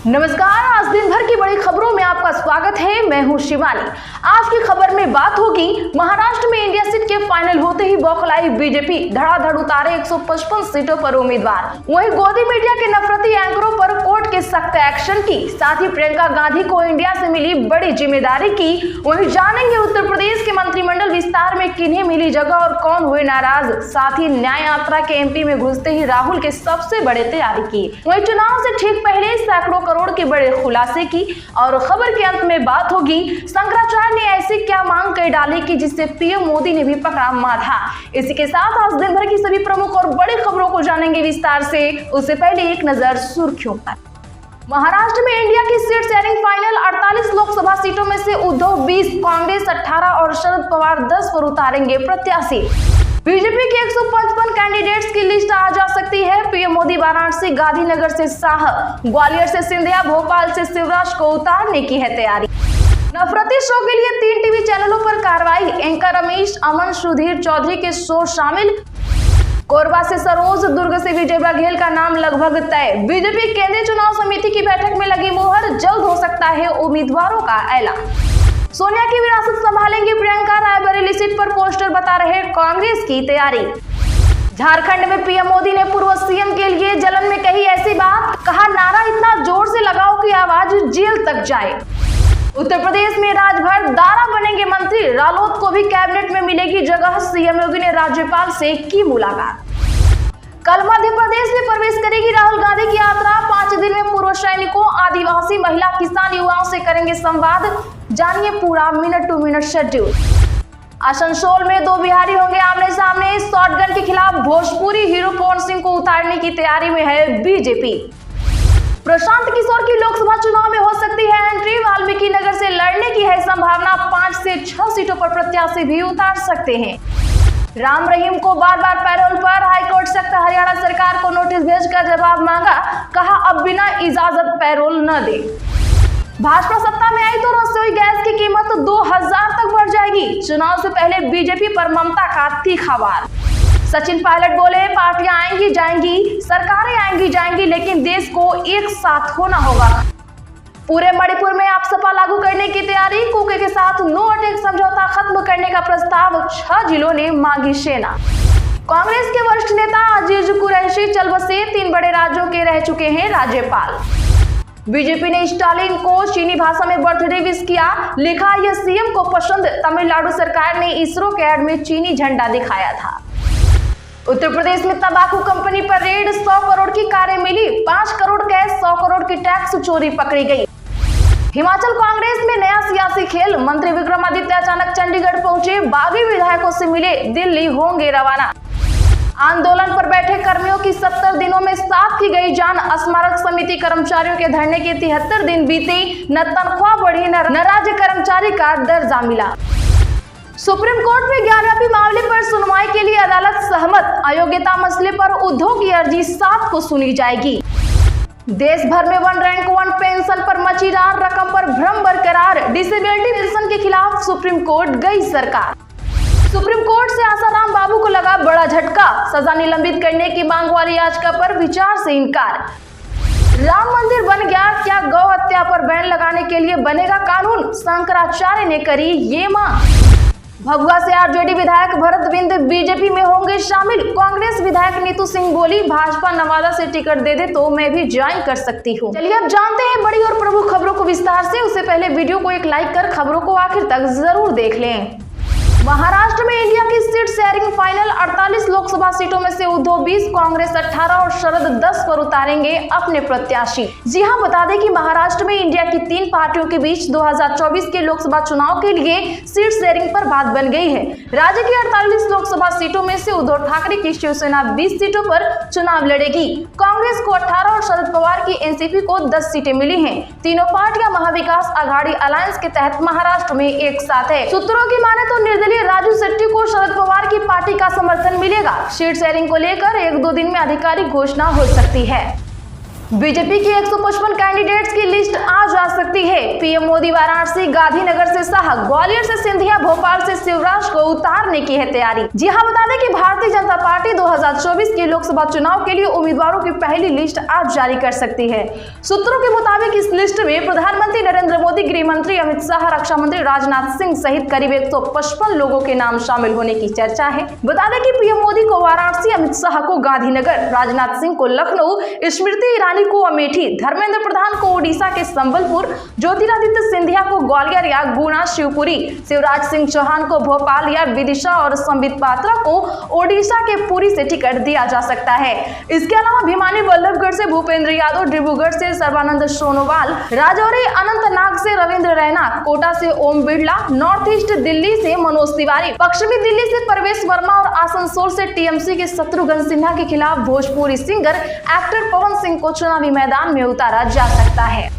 नमस्कार, आज दिन भर की बड़ी खबरों में आपका स्वागत है। मैं हूं शिवानी। आज की खबर में बात होगी महाराष्ट्र में इंडिया सीट के फाइनल होते ही बौखलाई बीजेपी, धड़ाधड़ उतारे 155 सीटों पर उम्मीदवार। वहीं गोदी मीडिया के नफरती एंकरों पर कोर्ट के सख्त एक्शन की, साथ ही प्रियंका गांधी को इंडिया से मिली बड़ी जिम्मेदारी की। वहीं जानेंगे उत्तर प्रदेश के मंत्रिमंडल विस्तार में किन्हें मिली जगह और कौन हुए नाराज। साथ ही न्याय यात्रा के एमपी में घुसते ही राहुल के सबसे बड़े तैयारी की। वहीं चुनाव से ठीक पहले सैकड़ों करोड़ के बड़े खुलासे की। और खबर के अंत में बात होगी शंकराचार्य ने ऐसी क्या मांग कर डाली कि जिससे पीएम मोदी ने भी पकड़ा माथा। इसी के साथ आज दिन भर की सभी प्रमुख और बड़ी खबरों को जानेंगे विस्तार से। उससे पहले एक नजर सुर्खियों पर। महाराष्ट्र में इंडिया की सीट शेयरिंग फाइनल 48 लोकसभा सीटों में से उद्धव 20, कांग्रेस 18 और शरद पवार 10 पर उतारेंगे प्रत्याशी। बीजेपी के 155 कैंडिडेट्स की लिस्ट आ जा सकती है। पीएम मोदी वाराणसी, गांधीनगर से शाह, ग्वालियर से सिंधिया, भोपाल से शिवराज को उतारने की है तैयारी। नफरती शो के लिए 3 टीवी चैनलों पर कार्रवाई। एंकर रमेश, अमन, सुधीर चौधरी के शो शामिल। कोरबा से सरोज, दुर्ग से विजय बघेल का नाम लगभग तय। बीजेपी केंद्रीय चुनाव समिति की बैठक में लगी मुहर, जल्द हो सकता है उम्मीदवारों का ऐलान। सोनिया की विरासत संभालेंगी प्रियंका, रायबरेली सीट पर पोस्टर बता रहे कांग्रेस की तैयारी। झारखंड में पीएम मोदी ने पूर्व सीएम के लिए जलन में कही ऐसी बात, कहा नारा इतना जोर से लगाओ कि आवाज जेल तक जाए। उत्तर प्रदेश में राजभर दारा बनेंगे मंत्री, रालोद को भी कैबिनेट में मिलेगी जगह। सीएम योगी ने राज्यपाल से की मुलाकात। कल मध्य प्रदेश में प्रवेश करेगी राहुल गांधी की यात्रा। 5 दिन में पूर्व सैनिकों, आदिवासी, महिला, किसान, युवाओं से करेंगे संवाद। जानिए पूरा minute to minute schedule. Asansol में 2 बिहारी होंगे आमने सामने। शॉटगन के खिलाफ भोजपुरी हीरो पवन सिंह को उतारने की तैयारी में है बीजेपी। प्रशांत किशोर की लोकसभा चुनाव में हो सकती है एंट्री। वाल्मीकि नगर से लड़ने की है संभावना। 5 से 6 सीटों पर प्रत्याशी भी उतार सकते हैं। राम रहीम को बार-बार पैरोल पर, हाईकोर्ट सख्त, हरियाणा सरकार को नोटिस भेजकर जवाब मांगा। कहा अब बिना इजाजत पैरोल न दे। भाजपा सत्ता में आई तो रसोई गैस की कीमत 2000 तक बढ़ जाएगी। चुनाव से पहले बीजेपी पर ममता का तीखा वार। सचिन पायलट बोले पार्टियां आएंगी जाएंगी, सरकारें आएंगी जाएंगी, लेकिन देश को एक साथ होना होगा। पूरे मणिपुर में आप सपा लागू करने की तैयारी। कुके के साथ नो अटैक समझौता खत्म करने का प्रस्ताव, 6 जिलों ने मांगी सेना। कांग्रेस के वरिष्ठ नेता अजीज कुरैशी चल बसे, 3 बड़े राज्यों के रह चुके हैं राज्यपाल। बीजेपी ने स्टालिन को चीनी भाषा में बर्थडे विश किया। लिखा यह सीएम को पसंद। तमिलनाडु सरकार ने इसरो के ऐड में चीनी झंडा दिखाया था। उत्तर प्रदेश में तंबाकू कंपनी पर रेड, 100 करोड़ की कारें मिली। 5 करोड़ कैश, 100 करोड़ की टैक्स चोरी पकड़ी गई। हिमाचल कांग्रेस में नया सियासी खेल। मंत्री विक्रमादित्य अचानक चंडीगढ़ पहुंचे, बागी विधायकों से मिले, दिल्ली होंगे रवाना। आंदोलन पर बैठे कर्मियों की 70 दिनों में साफ की गई जान। स्मारक समिति कर्मचारियों के धरने के 73 दिन बीते, न तनख्वाह बढ़ी न राज्य कर्मचारी का दर्जा मिला। सुप्रीम कोर्ट में ज्ञानव्यापी मामले पर सुनवाई के लिए अदालत सहमत। अयोग्यता मसले पर उद्धव की अर्जी 7 को सुनी जाएगी। देश भर में 1 रैंक 1 पेंशन पर मची रार, रकम पर भ्रम बरकरार। डिसेबिलिटी पेंशन के खिलाफ सुप्रीम कोर्ट गई सरकार। सुप्रीम कोर्ट से आसाराम बाबू को लगा बड़ा झटका। सजा निलंबित करने की मांग वाली याचिका पर विचार से इनकार। राम मंदिर बन गया, क्या गौ हत्या पर बैन लगाने के लिए बनेगा कानून? शंकराचार्य ने करी ये मांग। भभुआ से आरजेडी विधायक भरत बिंद बीजेपी में होंगे शामिल। कांग्रेस विधायक नीतू सिंह बोली भाजपा नवादा से टिकट दे दे तो मैं भी ज्वाइन कर सकती हूँ। चलिए अब जानते हैं बड़ी और प्रमुख खबरों को विस्तार से। उससे पहले वीडियो को एक लाइक कर खबरों को आखिर तक जरूर देख लें। महाराष्ट्र में इंडिया की सीट शेयरिंग फाइनल 48 लोकसभा सीटों में से उद्धव 20, कांग्रेस 18 और शरद 10 पर उतारेंगे अपने प्रत्याशी। जी हां, बता दें कि महाराष्ट्र में इंडिया की 3 पार्टियों के बीच 2024 के लोकसभा चुनाव के लिए सीट शेयरिंग पर बात बन गई है। राज्य की 48 लोकसभा सीटों में से उद्धव ठाकरे की शिवसेना 20 सीटों पर चुनाव लड़ेगी। कांग्रेस को 18 और शरद पवार की एनसीपी को 10 सीटें मिली हैं। तीनों पार्टियां महाविकास आघाड़ी अलायंस के तहत महाराष्ट्र में एक साथ है। सूत्रों की माने तो निर्दलीय राजू शेट्टी को शरद पवार की पार्टी का समर्थन मिलेगा। सीट शेयरिंग को लेकर 1-2 दिन में आधिकारिक घोषणा हो सकती है। बीजेपी की 155 कैंडिडेट्स की लिस्ट आ जा सकती है। पीएम पीएम मोदी वाराणसी, गांधीनगर से शाह, ग्वालियर से सिंधिया, भोपाल से शिवराज को उतारने की है तैयारी। जी हां, बता दें कि भारतीय जनता पार्टी 2024 के लोकसभा चुनाव के लिए उम्मीदवारों की पहली लिस्ट आज जारी कर सकती है। सूत्रों के मुताबिक इस लिस्ट में प्रधानमंत्री नरेंद्र मोदी, गृह मंत्री अमित शाह, रक्षा मंत्री राजनाथ सिंह सहित करीब 155 लोगों के नाम शामिल होने की चर्चा है। बता दें कि पीएम मोदी को वाराणसी, अमित शाह को गांधीनगर, राजनाथ सिंह को लखनऊ, स्मृति ईरानी को अमेठी, धर्मेंद्र प्रधान को ओडिशा के संबलपुर, ज्योतिरादित्य सिंधिया को ग्वालियर या गुना शिवपुरी, शिवराज सिंह चौहान को भोपाल या विदिशा और संबित पात्रा को ओडिशा के पुरी से टिकट दिया जा सकता है। इसके अलावा भिमानी बल्लभगढ़ से भूपेंद्र यादव, डिब्रूगढ़ से सर्बानंद सोनोवाल, राजौरी अनंतनाग से रविंद्र रैना, कोटा से ओम बिरला, नॉर्थ ईस्ट दिल्ली से मनोज तिवारी, पश्चिमी दिल्ली से परवेश वर्मा और आसनसोल से टीएमसी के शत्रुघ्न सिन्हा के खिलाफ भोजपुरी सिंगर एक्टर पवन सिंह को चुनावी मैदान में उतारा जा सकता है।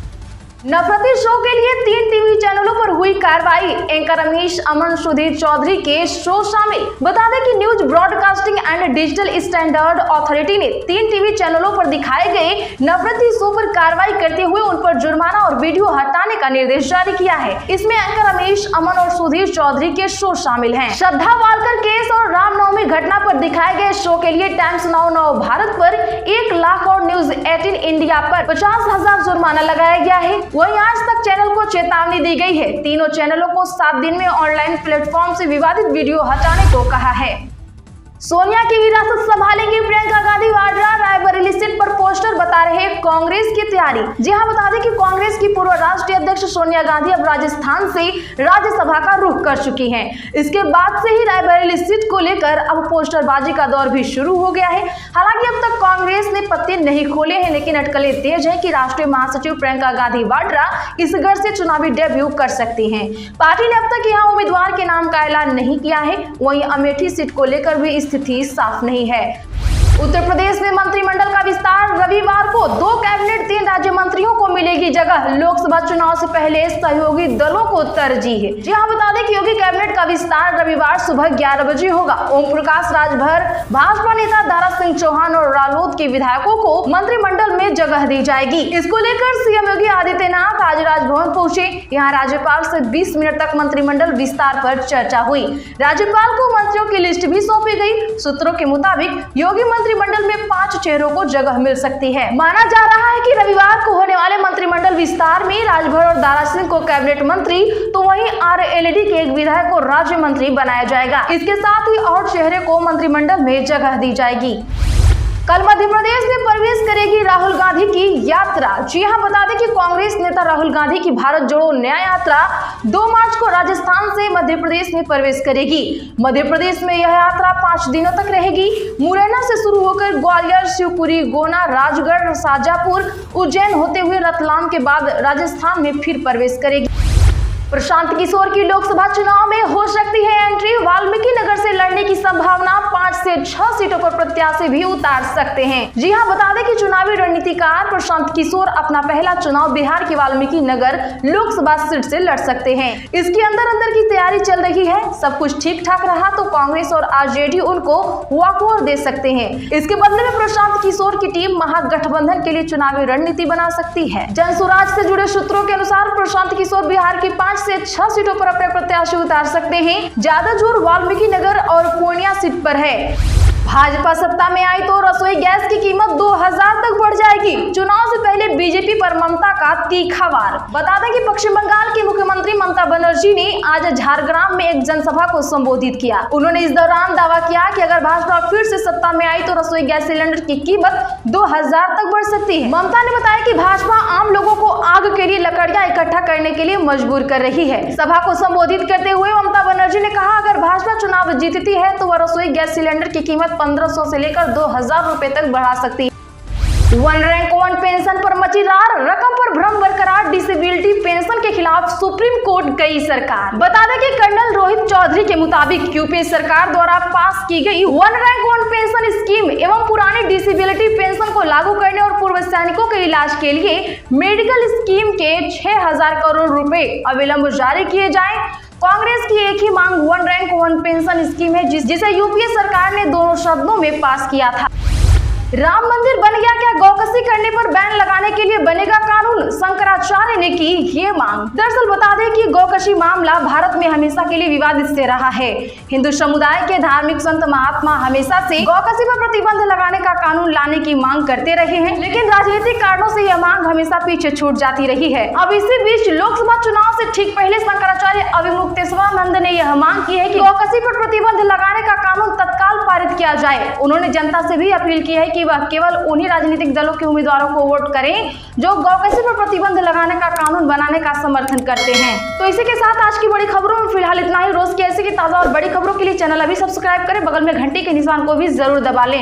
नफरती शो के लिए 3 टीवी चैनलों पर हुई कार्रवाई, एंकर अमीश अमन, सुधीर चौधरी के शो शामिल। बता दें कि news broadcasting and digital standard authority ने 3 टीवी चैनलों पर दिखाए गए नफरती शो पर कार्रवाई करते हुए उन पर जुर्माना और वीडियो हटाने का निर्देश जारी किया है। इसमें एंकर अमीश अमन और सुधीर चौधरी के शो शामिल हैं। श्रद्धा वालकर केस और रामनवमी घटना पर दिखाए गए शो के लिए टाइम्स नाउ भारत पर 1 लाख और न्यूज 18 इंडिया पर 50,000 जुर्माना लगाया गया है। वहीं आज तक चैनल को चेतावनी दी गई है। तीनों चैनलों को 7 दिन में ऑनलाइन प्लेटफॉर्म से विवादित वीडियो हटाने को कहा है। सोनिया की विरासत संभालेंगी प्रियंका गांधी वाड्रा, रायबरेली सीट पर पोस्टर बता रहे कांग्रेस की तैयारी। जी हां, बता दें कि कांग्रेस की पूर्व राष्ट्रीय अध्यक्ष सोनिया गांधी अब राजस्थान से राज्यसभा का रुख कर चुकी हैं। इसके बाद से ही रायबरेली सीट को लेकर अब पोस्टरबाजी का दौर भी शुरू हो गया है। हालांकि अब तक कांग्रेस ने पत्ते नहीं खोले हैं, लेकिन अटकलें तेज है कि राष्ट्रीय महासचिव प्रियंका गांधी वाड्रा इस गढ़ से चुनावी डेब्यू कर सकती हैं। पार्टी ने अब तक यहाँ उम्मीदवार के नाम का ऐलान नहीं किया है। वहीं अमेठी सीट को लेकर भी स्थिति साफ नहीं है। उत्तर प्रदेश में मंत्रिमंडल का विस्तार, रविवार को 2 कैबिनेट 3 राज्य मंत्रियों को मिलेगी जगह। लोकसभा चुनाव से पहले सहयोगी दलों को तरजीह है। जी हां, बता दें कि योगी कैबिनेट का विस्तार रविवार सुबह 11 बजे होगा। ओम प्रकाश राजभर, भाजपा नेता दारा सिंह चौहान और रालोद के विधायकों को मंत्रिमंडल में जगह दी जाएगी। इसको लेकर सीएम योगी आदित्यनाथ आज राजभवन पहुंचे। यहाँ राज्यपाल से 20 मिनट तक मंत्रिमंडल विस्तार पर चर्चा हुई। राज्यपाल को मंत्रियों की लिस्ट भी सौंपी गई। सूत्रों के मुताबिक योगी मंत्रिमंडल में 5 चेहरों को जगह मिल सकती है। माना जा रहा है कि रविवार को होने वाले मंत्रिमंडल विस्तार में राजभर और दारा सिंह को कैबिनेट मंत्री, तो वहीं आरएलडी के एक विधायक को राज्य मंत्री बनाया जाएगा। इसके साथ ही और चेहरे को मंत्रिमंडल में जगह दी जाएगी। कल मध्य प्रदेश में प्रवेश करेगी राहुल गांधी की यात्रा। जी हां, बता दें कि कांग्रेस नेता राहुल गांधी की भारत जोड़ो न्याय यात्रा 2 मार्च को राजस्थान से मध्य प्रदेश में प्रवेश करेगी। मध्य प्रदेश में यह यात्रा 5 दिनों तक रहेगी। मुरैना से शुरू होकर ग्वालियर, शिवपुरी, गोना, राजगढ़, शाजापुर, उज्जैन होते हुए रतलाम के बाद राजस्थान में फिर प्रवेश करेगी। प्रशांत किशोर की लोकसभा चुनाव में हो सकती है एंट्री, वाल्मीकि नगर से लड़ने की संभावना, 5 से 6 सीटों पर प्रत्याशी भी उतार सकते हैं। जी हां, बता दें कि चुनावी रणनीतिकार प्रशांत किशोर अपना पहला चुनाव बिहार की वाल्मीकि नगर लोकसभा सीट से लड़ सकते हैं। इसकी अंदर की तैयारी चल रही है। सब कुछ ठीक ठाक रहा तो कांग्रेस और आरजेडी उनको वॉकओवर दे सकते हैं। इसके बदले में प्रशांत किशोर की टीम महागठबंधन के लिए चुनावी रणनीति बना सकती है। जनसुराज से जुड़े सूत्रों के अनुसार प्रशांत किशोर बिहार की 5 से 6 सीटों पर अपने प्रत्याशी उतार सकते हैं। ज्यादा जोर वाल्मीकि नगर और पूर्णिया सीट पर है। भाजपा सत्ता में आई तो रसोई गैस की कीमत 2000 तक बढ़ जाएगी। चुनाव से पहले बीजेपी पर ममता का तीखा वार। बता दें कि पश्चिम बंगाल की मुख्यमंत्री ममता बनर्जी ने आज झारग्राम में एक जनसभा को संबोधित किया। उन्होंने इस दौरान दावा किया कि अगर भाजपा फिर से सत्ता में आई तो रसोई गैस सिलेंडर की कीमत 2000 तक बढ़ सकती है। ममता ने बताया कि भाजपा आम लोगों को आग के लिए लकड़ियां इकट्ठा करने के लिए मजबूर कर रही है। सभा को संबोधित करते हुए ममता बनर्जी ने कहा, अगर भाजपा चुनाव जीतती है तो वह रसोई गैस सिलेंडर की कीमत 1500 से लेकर 2000 रुपए तक बढ़ा सकती है। वन रैंक वन पेंशन पर मची रार, रकम पर भ्रम बरकरार, डिसेबिलिटी पेंशन के खिलाफ सुप्रीम कोर्ट गई सरकार। बता दें कि कर्नल रोहित चौधरी के मुताबिक यूपीए सरकार द्वारा पास की गई one rank one pension scheme एवं पुरानी डिसेबिलिटी पेंशन को लागू करने और पूर्व सैनिकों के इलाज के लिए मेडिकल स्कीम के 6000 करोड़ रुपए अविलंब जारी किए जाए। कांग्रेस की एक ही मांग one rank one pension scheme है, जिसे यूपीए सरकार ने दोनों शब्दों में पास किया था। राम मंदिर बन गया क्या? गौकसी करने पर बैन लगाने के लिए बनेगा कानून। शंकराचार्य महाराणा ने की ये मांग। दरअसल बता दें कि गौकशी मामला भारत में हमेशा के लिए विवादित से रहा है। हिंदू समुदाय के धार्मिक संत महात्मा हमेशा से गौकशी पर प्रतिबंध लगाने का कानून लाने की मांग करते रहे हैं, लेकिन राजनीतिक कारणों से यह मांग हमेशा पीछे छूट जाती रही है। अब इसी बीच लोकसभा चुनाव से ठीक पहले शंकराचार्य अभिमुक्तेश्वरानंद ने यह मांग की है कि गौकशी पर प्रतिबंध लगाने का कानून तत्काल पारित किया जाए। उन्होंने जनता से भी अपील की है कि वह केवल उन्हीं राजनीतिक दलों के उम्मीदवारों को वोट करें जो गौकशी पर प्रतिबंध लगाने का कानून बनाने का समर्थन करते हैं। तो इसी के साथ आज की बड़ी खबरों में फिलहाल इतना ही। रोज की ऐसी की ताजा और बड़ी खबरों के लिए चैनल अभी सब्सक्राइब करें, बगल में घंटी के निशान को भी जरूर दबा लें।